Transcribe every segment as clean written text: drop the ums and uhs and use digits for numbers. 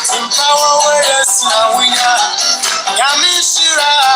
Empower where yes now we are. Yamishira.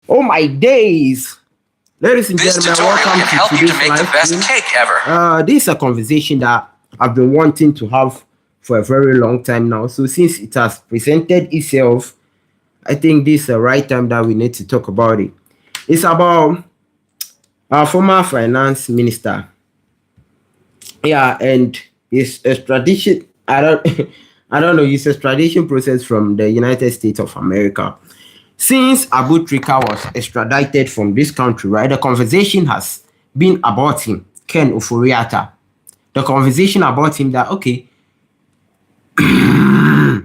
Oh my days! Ladies and This gentlemen, tutorial welcome can to help you to today's make the live best stream. cake ever. This is a conversation that I've been wanting to have for a very long time now. So since it has presented itself, I think this is the right time that we need to talk about it. It's about our former finance minister. Yeah, and it's extradition. I don't I don't know, it's extradition process from the United States of America. Since Abu Trica was extradited from this country, right, the conversation has been about him, Ken Ofori Atta. The conversation about him that, okay, the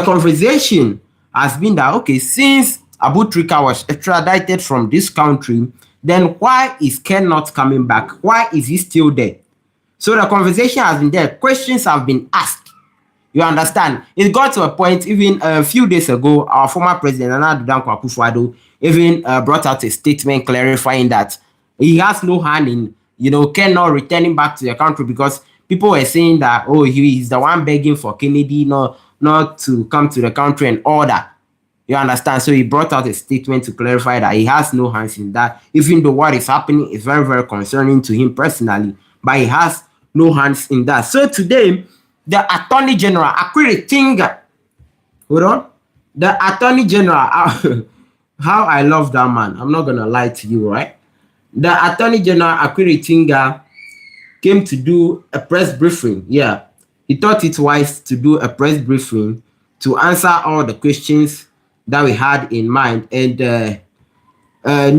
conversation has been that, okay, since Abu Trica was extradited from this country, then why is Ken not coming back? Why is he still there? So the conversation has been there. Questions have been asked. You understand? It got to a point, even a few days ago, our former president, Nana Dankwa Akufo-Addo, even brought out a statement clarifying that he has no hand in, Ken not returning back to the country because people were saying that, oh, he's the one begging for Kennedy not to come to the country and all that. You understand? So he brought out a statement to clarify that he has no hands in that, even though what is happening is very, very concerning to him personally, but he has no hands in that. So today, the Attorney General, Ofori Atta, hold on, the Attorney General, how I love that man, I'm not going to lie to you, right? The Attorney General, Ofori Atta, came to do a press briefing. Yeah, he thought it wise to do a press briefing to answer all the questions that we had in mind. And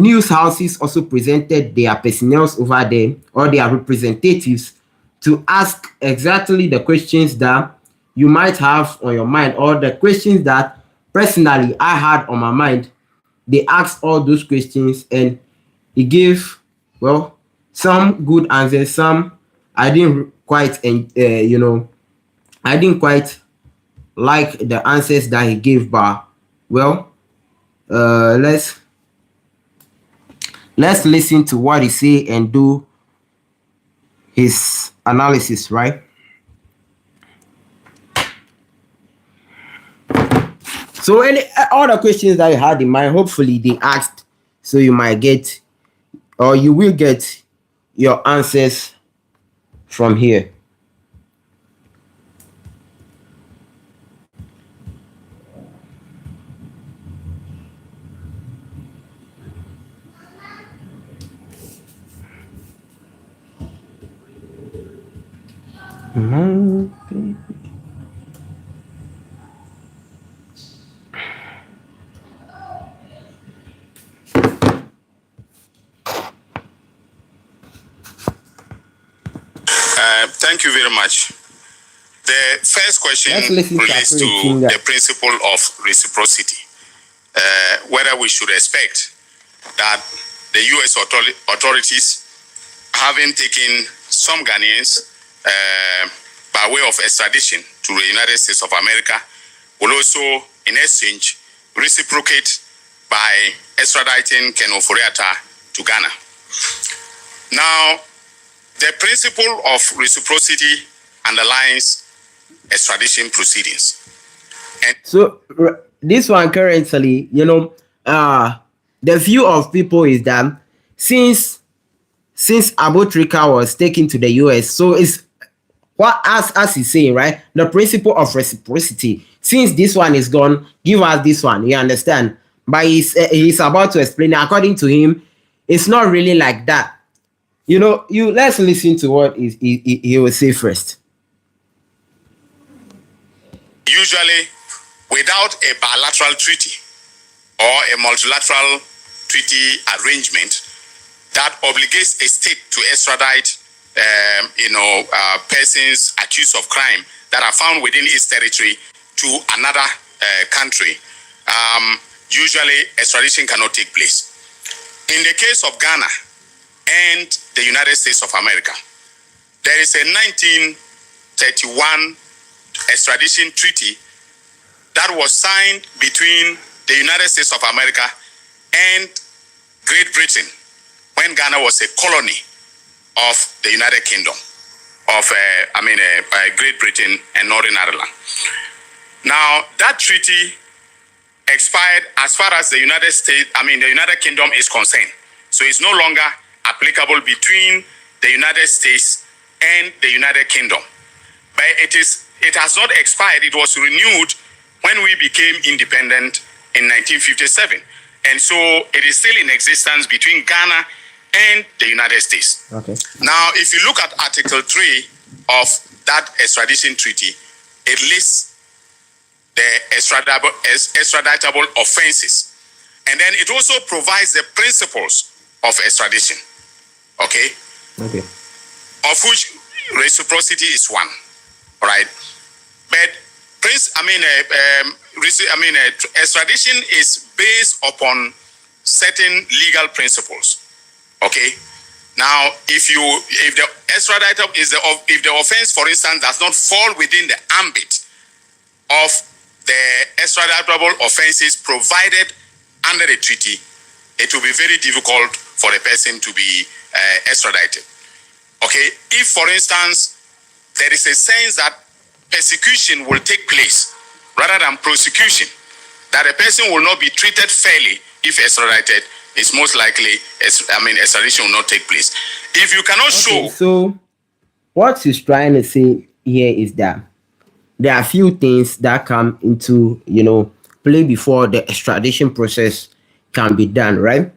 news houses also presented their personnel over there, or their representatives, to ask exactly the questions that you might have on your mind, or the questions that personally I had on my mind. They asked all those questions and he gave, well, some good answers, some I didn't quite, I didn't quite like the answers that he gave, but well, let's listen to what he say and do his analysis, right? So all the questions that you had in mind, hopefully they asked, so you might get, or you will get your answers from here. Thank you very much. The first question relates to the principle of reciprocity. Whether we should expect that the U.S. authorities, having taken some Ghanaians by way of extradition to the United States of America, will also, in exchange, reciprocate by extraditing Ken Ofori Atta to Ghana. Now, the principle of reciprocity underlines extradition proceedings. And so this one currently, the view of people is that since Abu Trica was taken to the US, so it's what as he's saying, right? The principle of reciprocity. Since this one is gone, give us this one. You understand? But he's about to explain. According to him, it's not really like that. Let's listen to what he will say first. Usually, without a bilateral treaty or a multilateral treaty arrangement that obligates a state to extradite persons accused of crime that are found within its territory to another country, usually extradition cannot take place. In the case of Ghana and the United States of America, there is a 1931 extradition treaty that was signed between the United States of America and Great Britain when Ghana was a colony of the United Kingdom of Great Britain and Northern Ireland. Now that treaty expired as far as the United Kingdom is concerned. So it's no longer applicable between the United States and the United Kingdom. But it has not expired. It was renewed when we became independent in 1957. And so it is still in existence between Ghana and the United States. Okay. Now, if you look at Article 3 of that extradition treaty, it lists the extraditable offenses. And then it also provides the principles of extradition. Okay? Okay. Of which reciprocity is one. All right? But extradition is based upon certain legal principles. Okay. Now, if the extraditable if the offense, for instance, does not fall within the ambit of the extraditable offenses provided under the treaty, it will be very difficult for the person to be extradited. Okay. If, for instance, there is a sense that persecution will take place rather than prosecution, that a person will not be treated fairly if extradited, it's most likely extradition will not take place. If you cannot show. So what he's trying to say here is that there are a few things that come into play before the extradition process can be done, right?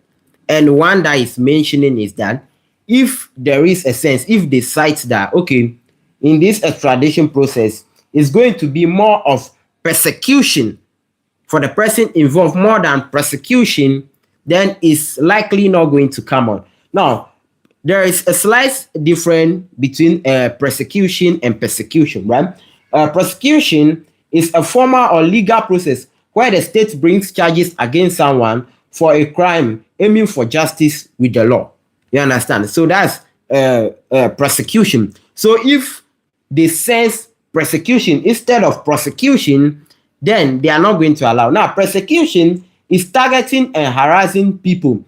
And one that is mentioning is that if there is a sense, if they cite that, okay, in this extradition process, it's going to be more of persecution for the person involved more than prosecution, then it's likely not going to come on. Now, there is a slight difference between prosecution and persecution, right? Prosecution is a formal or legal process where the state brings charges against someone for a crime aiming for justice with the law. You understand? So that's prosecution. So if they sense persecution instead of prosecution, then they are not going to allow. Now, persecution is targeting and harassing people.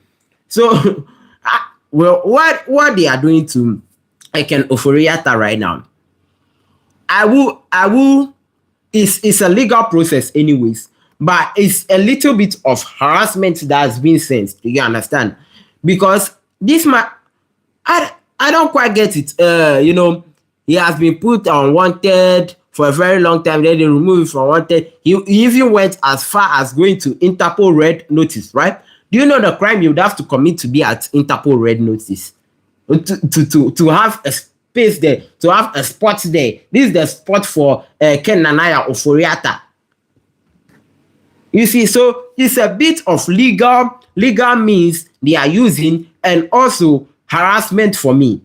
So, what they are doing to Ofori Atta right now, it's a legal process anyways, but it's a little bit of harassment that's been sensed. You understand? Because this man, I don't quite get it. He has been put on wanted for a very long time. Then they removed it from wanted. He even went as far as going to Interpol red notice, right? Do you know the crime you would have to commit to be at Interpol red notice? To have a space there, to have a spot there. This is the spot for Ken Nanaya Ofori Atta. You see, so it's a bit of legal means they are using, and also harassment for me.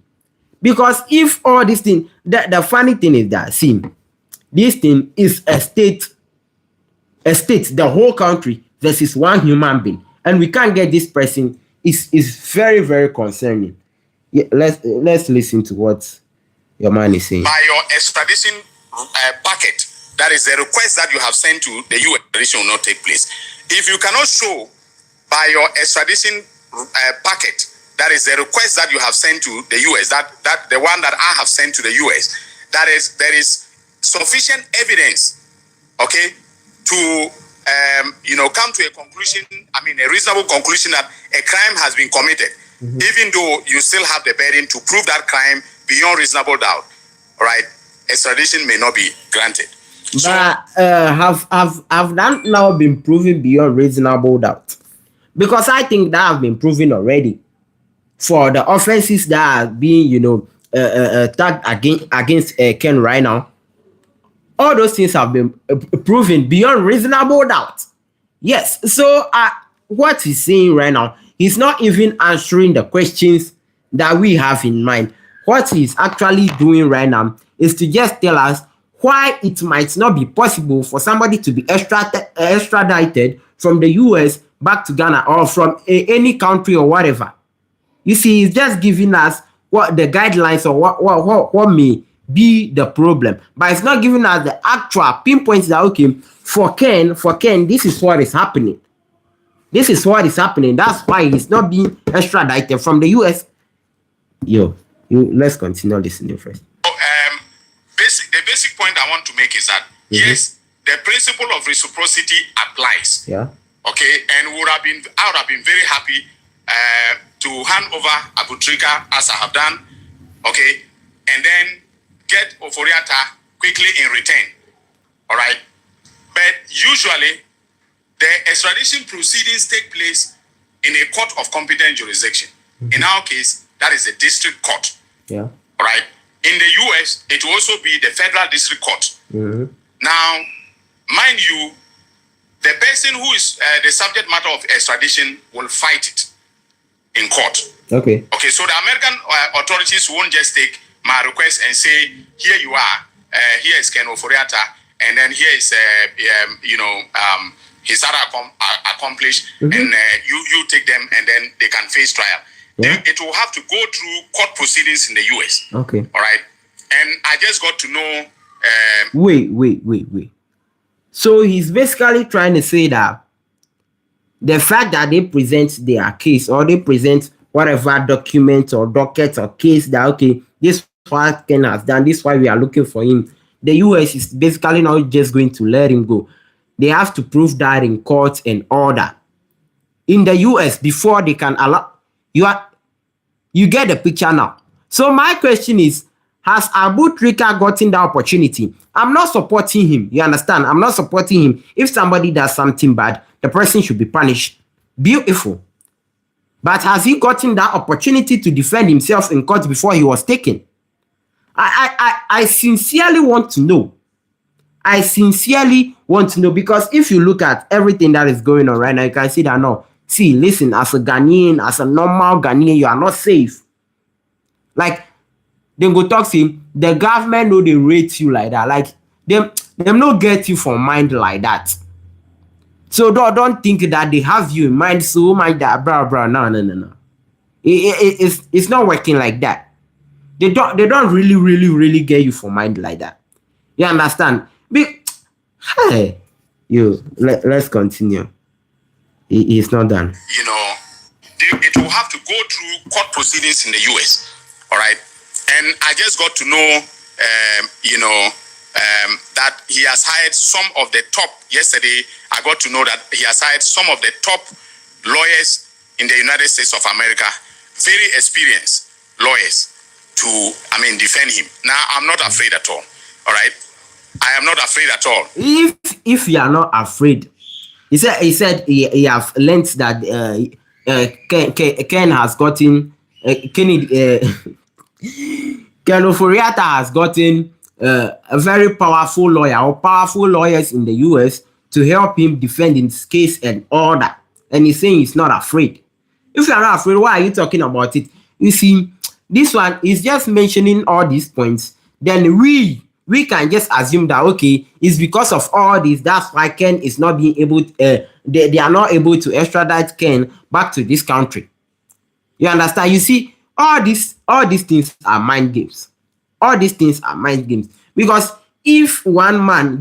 Because if all this thing, the funny thing is that, see, this thing is a state, the whole country versus one human being. And we can't get this person. Is very, very concerning. Yeah, let's listen to what your man is saying. By your extradition packet, that is the request that you have sent to the US, extradition will not take place. If you cannot show by your extradition packet, that is the request that you have sent to the US, that the one that I have sent to the US, that there is sufficient evidence, okay, to come to a conclusion, a reasonable conclusion that a crime has been committed, even though you still have the burden to prove that crime beyond reasonable doubt, all right, extradition may not be granted. But have that now been proven beyond reasonable doubt? Because I think that have been proven already for the offenses that are being, tagged against Ken right now. All those things have been proven beyond reasonable doubt. Yes. So what he's saying right now, he's not even answering the questions that we have in mind. What he's actually doing right now is to just tell us why it might not be possible for somebody to be extradited from the US back to Ghana or from any country or whatever. You see, he's just giving us what the guidelines or what may be the problem, but it's not giving us the actual pinpoints that, okay, for Ken, this is what is happening. This is what is happening. That's why he's not being extradited from the US. Let's continue listening first. The basic point I want to make is that yes, the principle of reciprocity applies. Yeah. Okay, and I would have been very happy to hand over Abu Trica as I have done. Okay, and then get Ofori Atta quickly in return. All right, but usually the extradition proceedings take place in a court of competent jurisdiction. In our case, that is the district court. Yeah. All right. In the US, it will also be the federal district court. Now, mind you, the person who is the subject matter of extradition will fight it in court. Okay. Okay, so the American authorities won't just take my request and say, here you are, here is Ken Ofori Atta, and then here is, his other accomplished, and you take them, and then they can face trial. Yeah. It will have to go through court proceedings in the US. Okay. All right. And I just got to know. Wait. So he's basically trying to say that the fact that they present their case or they present whatever document or docket or case that, okay, this is what Ken has done, this is why we are looking for him, the US is basically not just going to let him go. They have to prove that in court and order. In the US, before they can allow. You get the picture now. So my question is, has Abu Trica gotten the opportunity? I'm not supporting him. You understand? I'm not supporting him. If somebody does something bad, the person should be punished. Beautiful. But has he gotten that opportunity to defend himself in court before he was taken? I sincerely want to know. I sincerely want to know, because if you look at everything that is going on right now, you can see that no. See, listen, as a Ghanaian, as a normal Ghanaian, you are not safe. Like, they go talk to him, the government know they rate you like that. Like, them no get you for mind like that. So don't think that they have you in mind so much that blah. No. It's not working like that. They don't really get you for mind like that. You understand? Hey, let's continue. He's not done. It will have to go through court proceedings in the US. All right. And I just got to know, that he has hired some of the top. Yesterday, I got to know that he has hired some of the top lawyers in the United States of America, very experienced lawyers to, defend him. Now, I'm not afraid at all. All right. I am not afraid at all. If you are not afraid, he said he have learned that Ken has gotten Ken Ofori Atta has gotten a very powerful lawyer or powerful lawyers in the US to help him defend his case and all that. And he's saying he's not afraid. If you are not afraid, why are you talking about it? You see, this one is just mentioning all these points. Then we can just assume that, okay, it's because of all this. That's why Ken is not being able to, they are not able to extradite Ken back to this country. You understand? You see, all these things are mind games. All these things are mind games. Because if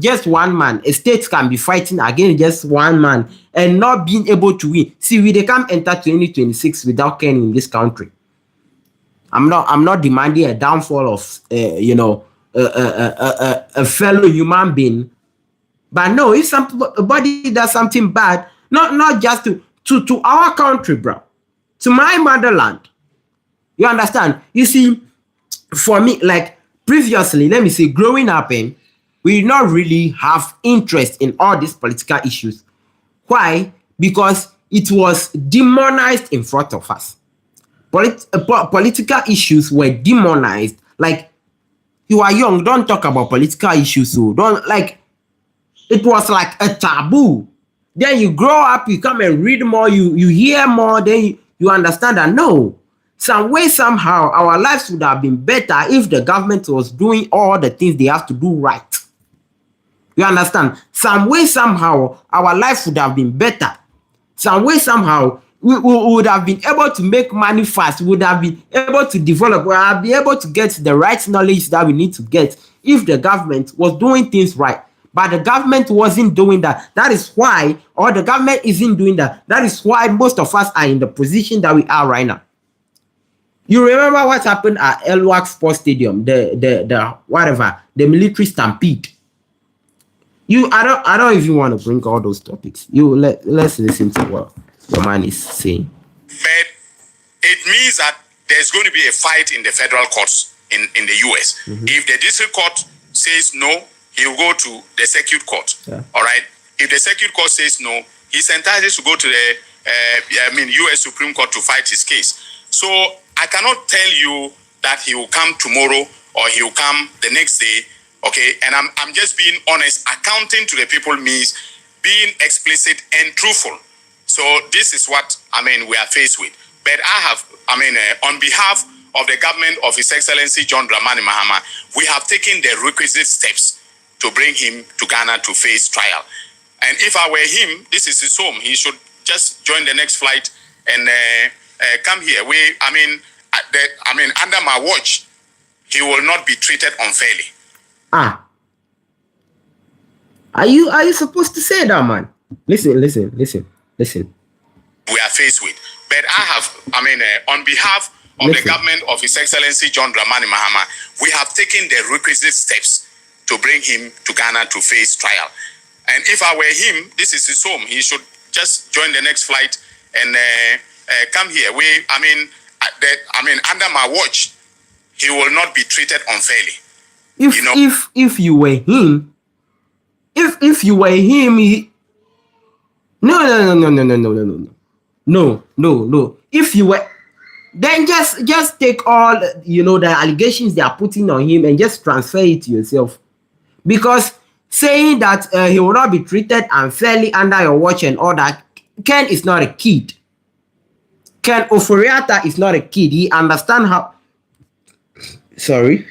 just one man, a state can be fighting against just one man and not being able to win. See, they can't enter 2026 without Ken in this country. I'm not demanding a downfall of, a fellow human being. But no, if somebody does something bad, not just to our country, bro, to my motherland, you understand? You see, for me, like previously, let me say, growing up in, we did not really have interest in all these political issues. Why? Because it was demonized in front of us. Political issues were demonized. Like, you are young, don't talk about political issues. So don't, like, it was like a taboo. Then you grow up, you come and read more, you hear more, then you understand that no, some way, somehow, our lives would have been better if the government was doing all the things they have to do right. You understand? Some way, somehow, our life would have been better. Some way, somehow, we would have been able to make money fast. We would have been able to develop. We would have been able to get the right knowledge that we need to get if the government was doing things right. But the government wasn't doing that. That is why, or the government isn't doing that. That is why most of us are in the position that we are right now. You remember what happened at Elwak Sports Stadium, the whatever, the military stampede. I don't even want to bring all those topics. Let's listen to what your man is saying. But it means that there's going to be a fight in the federal courts in the US. Mm-hmm. If the district court says no, he will go to the circuit court. Yeah. All right. If the circuit court says no, he's entitled to go to the US Supreme Court to fight his case. So I cannot tell you that he will come tomorrow or he will come the next day. Okay, and I'm just being honest. Accounting to the people means being explicit and truthful. So this is what we are faced with. But on behalf of the government of His Excellency John Dramani Mahama, we have taken the requisite steps to bring him to Ghana to face trial. And if I were him, this is his home. He should just join the next flight and come here. Under my watch, he will not be treated unfairly. Are you supposed to say that, man? Listen. We are faced with. But I have, on behalf of the government of His Excellency John Dramani Mahama, we have taken the requisite steps to bring him to Ghana to face trial. And if I were him, this is his home. He should just join the next flight and come here. Under my watch, he will not be treated unfairly. If you were him, if you were him, no. If you were, then just take all the allegations they are putting on him and just transfer it to yourself, because saying that he will not be treated unfairly under your watch and all that, Ken is not a kid. Ken Ofori Atta is not a kid. He understands how. Sorry.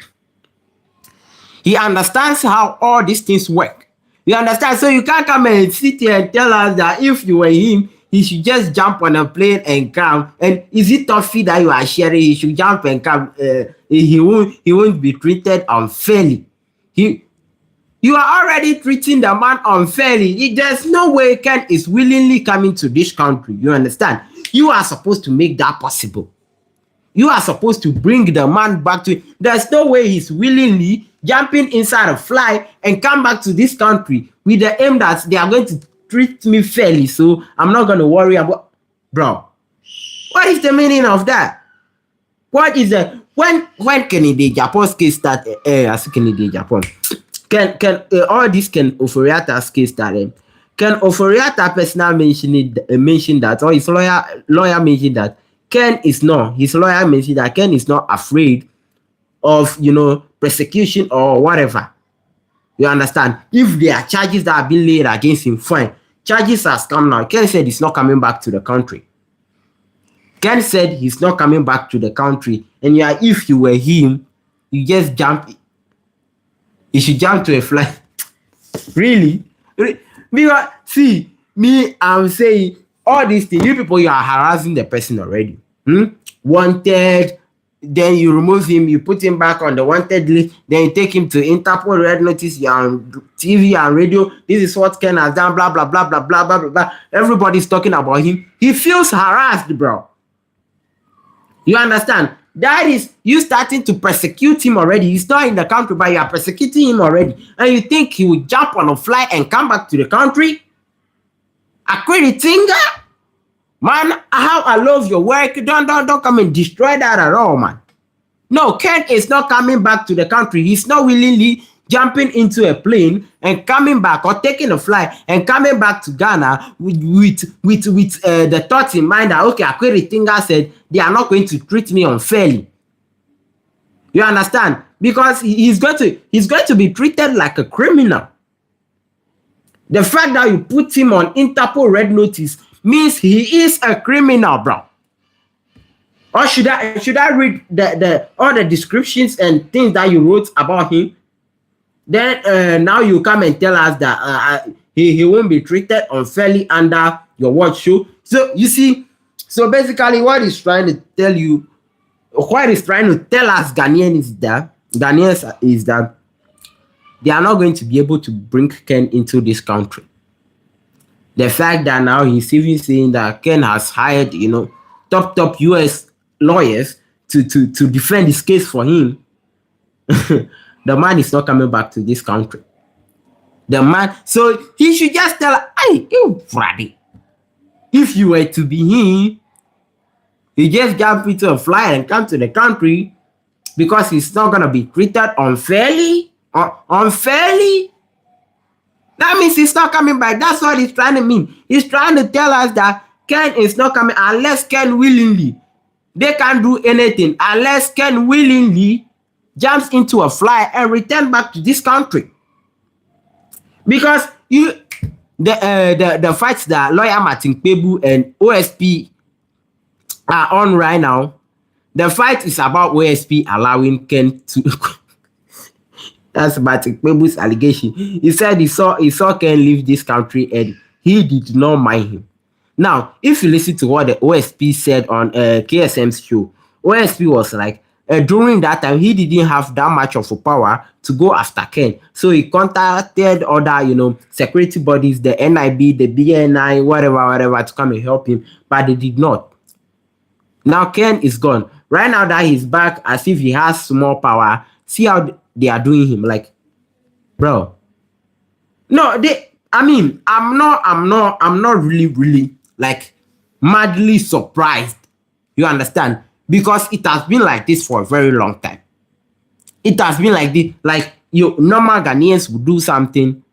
He understands how all these things work. You understand? So you can't come and sit here and tell us that if you were him, he should just jump on a plane and come. And is it toffee that you are sharing? He should jump and come. He won't be treated unfairly. You are already treating the man unfairly. There's no way Ken is willingly coming to this country. You understand? You are supposed to make that possible. You are supposed to bring the man back to. There's no way he's willingly jumping inside a flight and come back to this country with the aim that they are going to treat me fairly. So I'm not going to worry about. Bro, what is the meaning of that? What is the when Kennedy Japan's case started? Kennedy Japan. Can all this Ken Ofori Atta's case started? Ken Ofori Atta personally mentioned that, or his lawyer mentioned that his lawyer mentioned that Ken is not afraid of persecution or whatever. You understand? If there are charges that are being laid against him, fine. Charges has come now. Ken said he's not coming back to the country. Ken said he's not coming back to the country. And if you were him, you just jump. You should jump to a flight. Really? See, me, I'm saying all these things. You people, you are harassing the person already. Wanted. Then you remove him, you put him back on the wanted list, then you take him to Interpol Red Notice, you're on TV and radio. This is what Ken has done, blah, blah, blah, blah, blah, blah, blah, blah. Everybody's talking about him. He feels harassed, bro. You understand? that is you starting to persecute him already. He's not in the country, but you are persecuting him already. And you think he will jump on a flight and come back to the country? Akwiri Tinga? Man, how I love your work. Don't come and destroy that at all, man. No, Ken is not coming back to the country. He's not willingly jumping into a plane and coming back, or taking a flight and coming back to Ghana with the thought in mind that, okay, Akwiri Tinga said they are not going to treat me unfairly. You understand? Because he's going to be treated like a criminal. The fact that you put him on Interpol red notice means he is a criminal, bro. Or should I read the all the descriptions and things that you wrote about him? Then now you come and tell us that he won't be treated unfairly under your watch show. So you see, so basically what he's trying to tell you, what he's trying to tell us Ghanaians is that they are not going to be able to bring Ken into this country. The fact that now he's even saying that Ken has hired, top US lawyers to defend his case for him, the man is not coming back to this country. The man, so he should just tell, hey, you Friday. If you were to be him, he just jump into a flight and come to the country because he's not gonna be treated unfairly. Unfairly? That means he's not coming back. That's what he's trying to mean. He's trying to tell us that Ken is not coming unless Ken willingly. They can't do anything unless Ken willingly jumps into a flight and return back to this country. Because the fights that lawyer Martin Kpebu and OSP are on right now, the fight is about OSP allowing Ken to. That's Martin Kpebu's allegation. He said he saw Ken leave this country and he did not mind him. Now, if you listen to what the OSP said on KSM's show, OSP was like, during that time, he didn't have that much of a power to go after Ken. So he contacted other, security bodies, the NIB, the BNI, whatever, to come and help him, but they did not. Now Ken is gone. Right now that he's back, as if he has small power, see how they are doing him. Like, bro. No, I'm not really like madly surprised. You understand? Because it has been like this for a very long time. It has been like this. Like, normal Ghanaians would do something,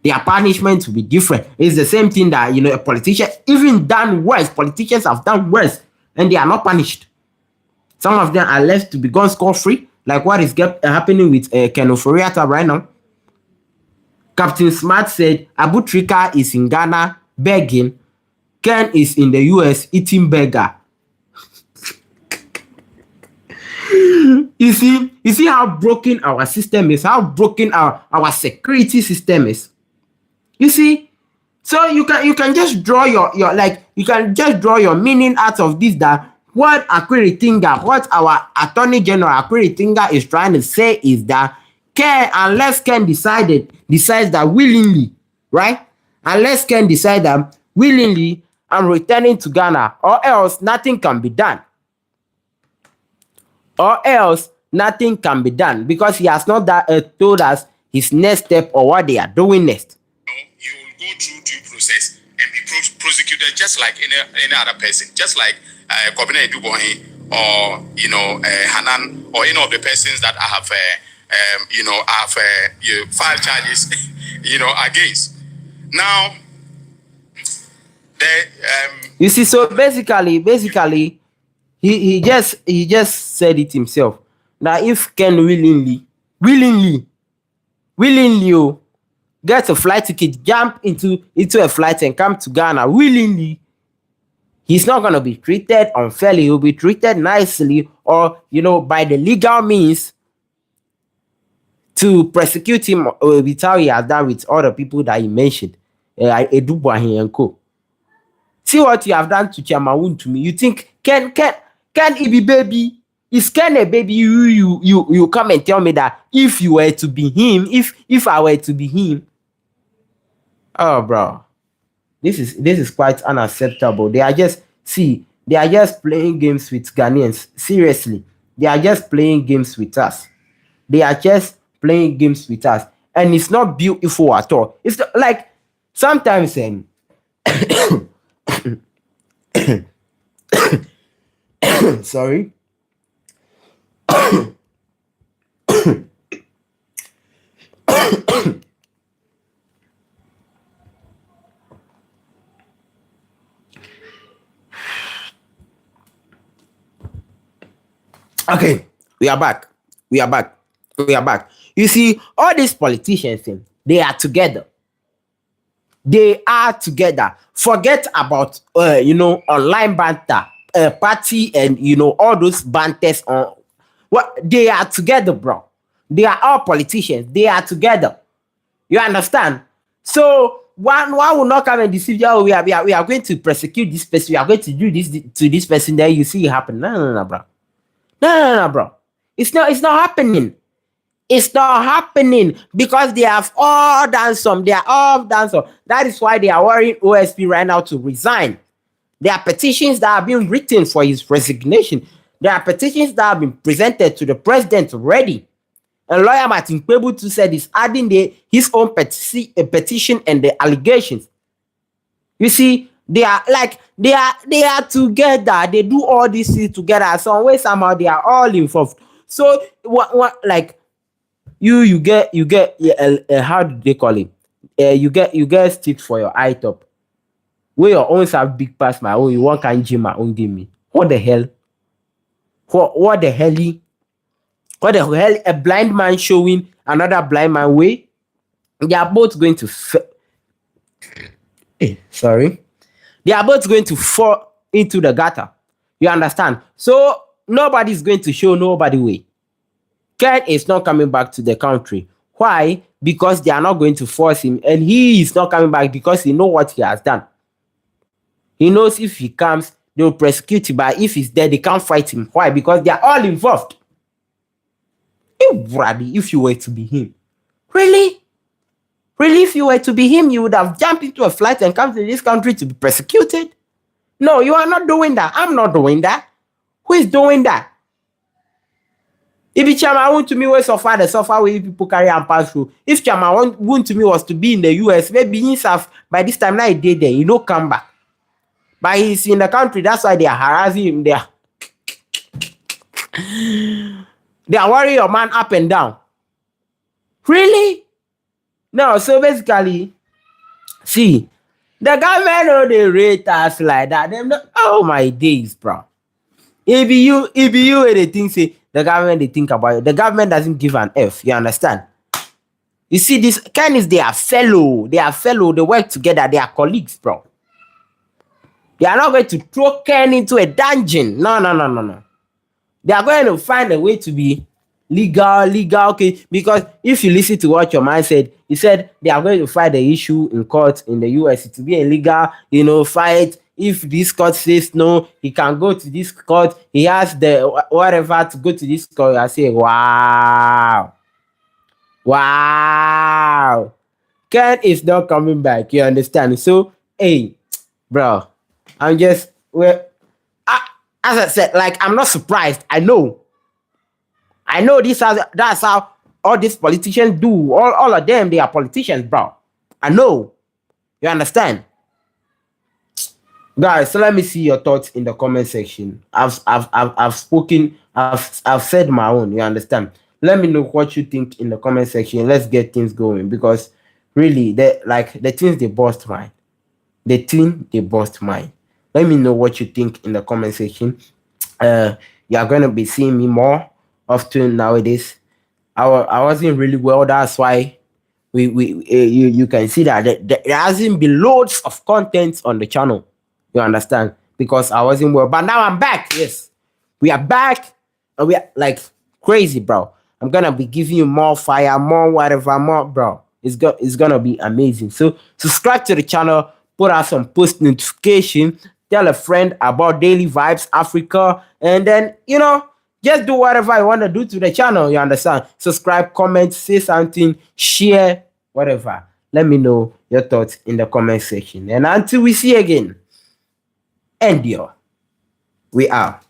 their punishment will be different. It's the same thing that, a politician, even done worse. Politicians have done worse and they are not punished. Some of them are left to be gone scot-free, like what is happening with Ken Ofori Atta right now. Captain Smart said Abu Trica is in Ghana begging. Ken is in the US eating burger. You see how broken our system is, how broken our security system is. You see, so you can just draw your meaning out of this, that what Akwiri Tinga, what our Attorney General Akwiri Tinga is trying to say is that unless Ken decides that willingly, right? Unless Ken decides that willingly I'm returning to Ghana, or else nothing can be done. Or else nothing can be done, because he has not told us his next step or what they are doing next. You will go through due process and be prosecuted just like any other person, just like Kobina Edubohi or Hanan or any of the persons that I have filed charges against. Now, you see, so basically, he just said it himself. Now, if Ken willingly get a flight ticket, jump into a flight and come to Ghana willingly, he's not going to be treated unfairly. He'll be treated nicely, or, by the legal means to prosecute him with how he has done with all the people that he mentioned. Edubuahi and co. See what you have done to Chiamawun to me. You think Ken he be baby? Is Ken a baby? You come and tell me that if you were to be him, if I were to be him, oh bro, this is quite unacceptable. They are just, see, They are just playing games with Ghanaians. Seriously, they are just playing games with us. They are just playing games with us, and it's not beautiful at all. It's not, like sometimes, sorry. Okay, we are back. We are back. We are back. You see, all these politicians, they are together. They are together. Forget about online banter, party, and all those banters on. What they are together, bro. They are all politicians. They are together. You understand? So one will not come and deceive you. Oh, we are going to prosecute this person. We are going to do this to this person. Then you see it happen. No, bro. No, bro. It's not happening. It's not happening because they have all done some. They are all done some. That is why they are worrying OSP right now to resign. There are petitions that have been written for his resignation. There are petitions that have been presented to the president already. And lawyer Martin Kpebutu said he's adding his own petition and the allegations. You see, they are together. They do all these things together. Some way, somehow, they are all involved. So, what like you get how do they call it? You get stick for your eye top. Where your own have big past my own, you want can gym my own give me. What the hell? What the hell? What the hell? A blind man showing another blind man way? They are both going to sorry. They are both going to fall into the gutter. You understand? So nobody's going to show nobody way. Ken is not coming back to the country. Why? Because they are not going to force him, and he is not coming back because he knows what he has done. He knows if he comes, they will prosecute him, but if he's dead, they can't fight him. Why? Because they are all involved. If you were to be him, really, if you were to be him, you would have jumped into a flight and come to this country to be persecuted. No, you are not doing that. I'm not doing that. Who is doing that? If Chama want to me was suffer the suffer way people carry and pass through. If Chama want to me was to be in the US, maybe himself by this time now he did there, come back. But he's in the country, that's why they are harassing him there. They are worrying your man up and down. Really? No, so basically, see, the government know they rate us like that. Them not, oh my days, bro. If you anything say the government they think about it, the government doesn't give an F. You understand? You see, this Ken is they are fellow, they work together, they are colleagues, bro. They are not going to throw Ken into a dungeon. No. They are going to find a way to be legal, okay? Because if you listen to what your man said, he said they are going to fight the issue in court in the US to be a legal, fight. If this court says no, he can go to this court. He has the whatever to go to this court. I say, wow. Ken is not coming back. You understand? So, hey, bro, I'm just as I said, like I'm not surprised. I know that's how all these politicians do. All of them, they are politicians, bro. I know. You understand? Guys, so let me see your thoughts in the comment section. I've spoken, I've said my own, you understand? Let me know what you think in the comment section. Let's get things going because really the things they bust mine. Let me know what you think in the comment section. You are gonna be seeing me more often nowadays. I wasn't really well, that's why you can see that there hasn't been loads of content on the channel. You understand? Because I wasn't well. But now I'm back. Yes. We are back. And we are like crazy, bro. I'm gonna be giving you more fire, more whatever, more, bro. It's gonna be amazing. So subscribe to the channel, put out some post notification, tell a friend about Daily Vibes Africa, and then just do whatever you want to do to the channel. You understand? Subscribe, comment, say something, share, whatever. Let me know your thoughts in the comment section. And until we see again, endure. We are.